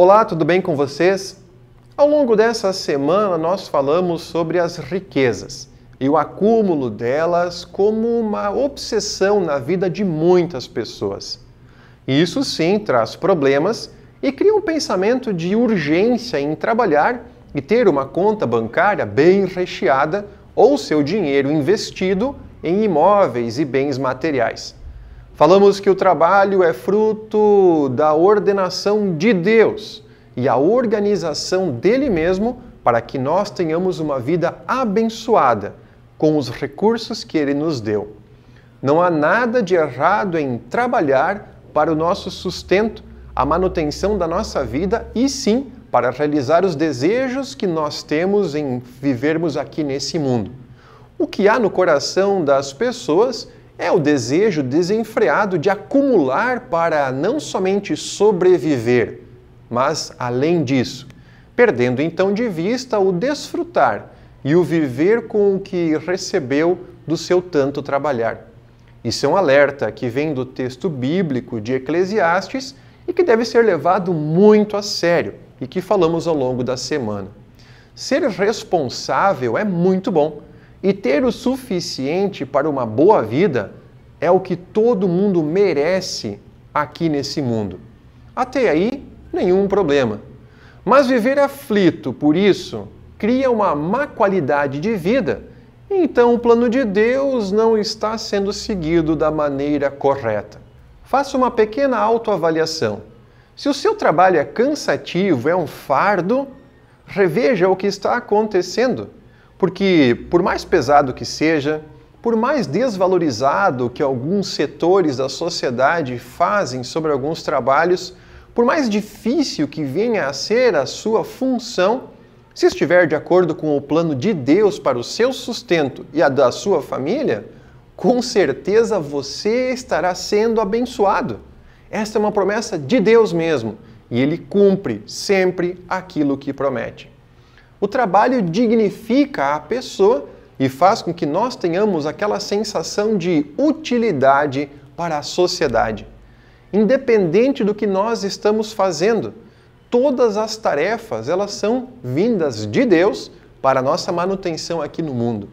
Olá, tudo bem com vocês? Ao longo dessa semana nós falamos sobre as riquezas e o acúmulo delas como uma obsessão na vida de muitas pessoas. E isso sim traz problemas e cria um pensamento de urgência em trabalhar e ter uma conta bancária bem recheada ou seu dinheiro investido em imóveis e bens materiais. Falamos que o trabalho é fruto da ordenação de Deus e a organização dele mesmo para que nós tenhamos uma vida abençoada com os recursos que ele nos deu. Não há nada de errado em trabalhar para o nosso sustento, a manutenção da nossa vida e sim para realizar os desejos que nós temos em vivermos aqui nesse mundo. O que há no coração das pessoas é o desejo desenfreado de acumular para não somente sobreviver, mas além disso, perdendo então de vista o desfrutar e o viver com o que recebeu do seu tanto trabalhar. Isso é um alerta que vem do texto bíblico de Eclesiastes e que deve ser levado muito a sério e que falamos ao longo da semana. Ser responsável é muito bom. E ter o suficiente para uma boa vida é o que todo mundo merece aqui nesse mundo. Até aí, nenhum problema. Mas viver aflito por isso cria uma má qualidade de vida, então o plano de Deus não está sendo seguido da maneira correta. Faça uma pequena autoavaliação. Se o seu trabalho é cansativo, é um fardo, reveja o que está acontecendo. Porque, por mais pesado que seja, por mais desvalorizado que alguns setores da sociedade fazem sobre alguns trabalhos, por mais difícil que venha a ser a sua função, se estiver de acordo com o plano de Deus para o seu sustento e a da sua família, com certeza você estará sendo abençoado. Esta é uma promessa de Deus mesmo, e Ele cumpre sempre aquilo que promete. O trabalho dignifica a pessoa e faz com que nós tenhamos aquela sensação de utilidade para a sociedade. Independente do que nós estamos fazendo, todas as tarefas elas são vindas de Deus para a nossa manutenção aqui no mundo.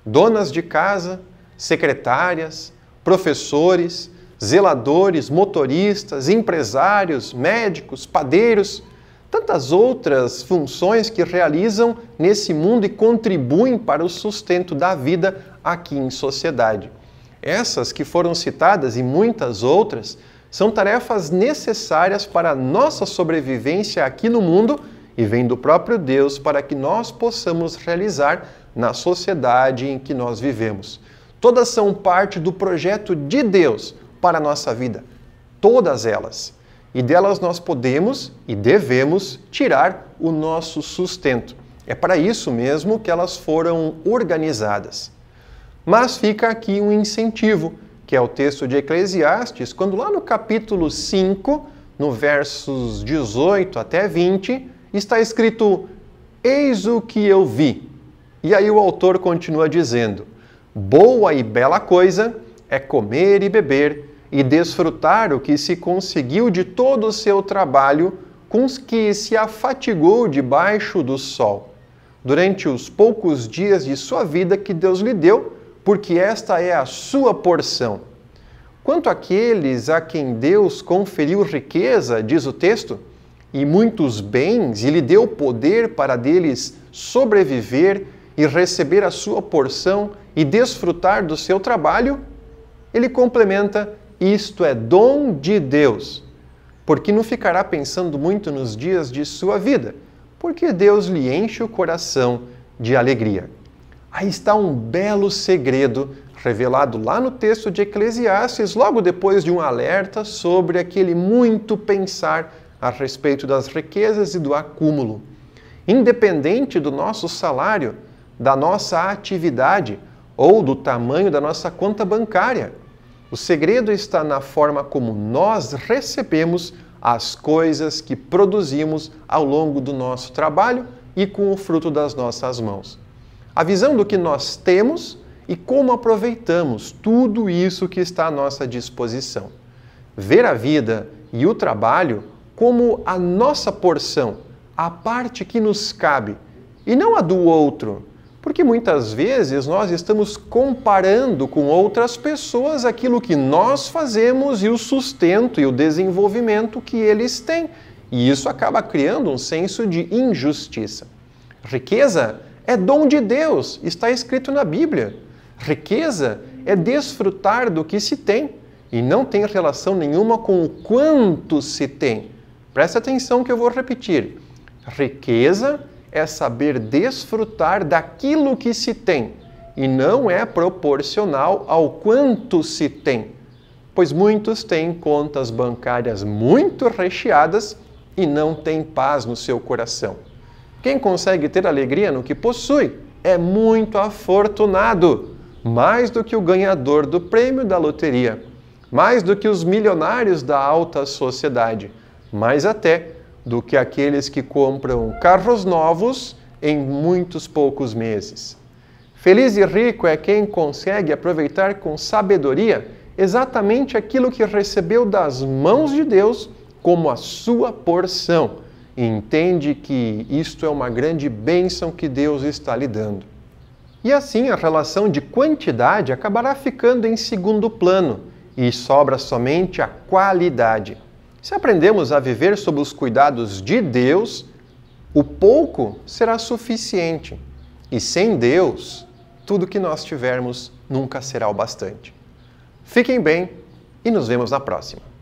Donas de casa, secretárias, professores, zeladores, motoristas, empresários, médicos, padeiros, tantas outras funções que realizam nesse mundo e contribuem para o sustento da vida aqui em sociedade. Essas que foram citadas e muitas outras são tarefas necessárias para a nossa sobrevivência aqui no mundo e vêm do próprio Deus para que nós possamos realizar na sociedade em que nós vivemos. Todas são parte do projeto de Deus para a nossa vida, todas elas. E delas nós podemos e devemos tirar o nosso sustento. É para isso mesmo que elas foram organizadas. Mas fica aqui um incentivo, que é o texto de Eclesiastes, quando lá no capítulo 5, no versos 18 até 20, está escrito: "Eis o que eu vi". E aí o autor continua dizendo: "Boa e bela coisa é comer e beber, e desfrutar o que se conseguiu de todo o seu trabalho com os que se afatigou debaixo do sol, durante os poucos dias de sua vida que Deus lhe deu, porque esta é a sua porção. Quanto àqueles a quem Deus conferiu riqueza, diz o texto, e muitos bens, e lhe deu poder para deles sobreviver e receber a sua porção e desfrutar do seu trabalho, ele complementa: isto é dom de Deus, porque não ficará pensando muito nos dias de sua vida, porque Deus lhe enche o coração de alegria." Aí está um belo segredo revelado lá no texto de Eclesiastes, logo depois de um alerta sobre aquele muito pensar a respeito das riquezas e do acúmulo. Independente do nosso salário, da nossa atividade ou do tamanho da nossa conta bancária, o segredo está na forma como nós recebemos as coisas que produzimos ao longo do nosso trabalho e com o fruto das nossas mãos. A visão do que nós temos e como aproveitamos tudo isso que está à nossa disposição. Ver a vida e o trabalho como a nossa porção, a parte que nos cabe, e não a do outro. Porque muitas vezes nós estamos comparando com outras pessoas aquilo que nós fazemos e o sustento e o desenvolvimento que eles têm. E isso acaba criando um senso de injustiça. Riqueza é dom de Deus, está escrito na Bíblia. Riqueza é desfrutar do que se tem e não tem relação nenhuma com o quanto se tem. Presta atenção que eu vou repetir. Riqueza é saber desfrutar daquilo que se tem e não é proporcional ao quanto se tem, pois muitos têm contas bancárias muito recheadas e não têm paz no seu coração. Quem consegue ter alegria no que possui é muito afortunado, mais do que o ganhador do prêmio da loteria, mais do que os milionários da alta sociedade, mais até do que aqueles que compram carros novos em muitos poucos meses. Feliz e rico é quem consegue aproveitar com sabedoria exatamente aquilo que recebeu das mãos de Deus como a sua porção e entende que isto é uma grande bênção que Deus está lhe dando. E assim a relação de quantidade acabará ficando em segundo plano e sobra somente a qualidade. Se aprendemos a viver sob os cuidados de Deus, o pouco será suficiente. E sem Deus, tudo que nós tivermos nunca será o bastante. Fiquem bem e nos vemos na próxima.